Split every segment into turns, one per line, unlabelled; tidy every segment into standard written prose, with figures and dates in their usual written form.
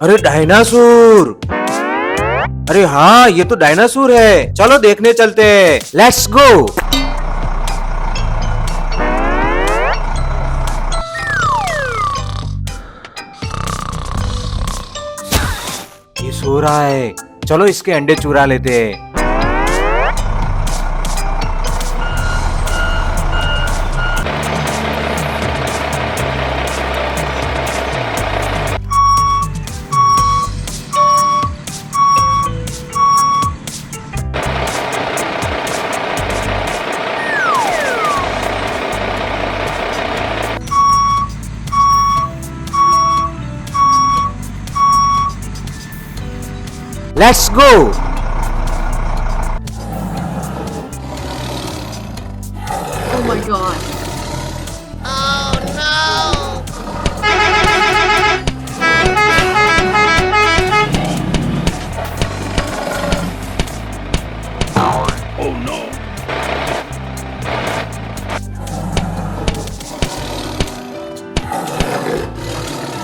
अरे डायनासोर। अरे हाँ, ये तो डायनासोर है। चलो देखने चलते हैं। Let's go. ये सो रहा है। चलो इसके अंडे चुरा लेते हैं। Let's go.
Oh my god.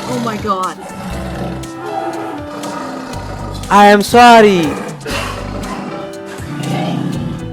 Oh my god.
I am sorry.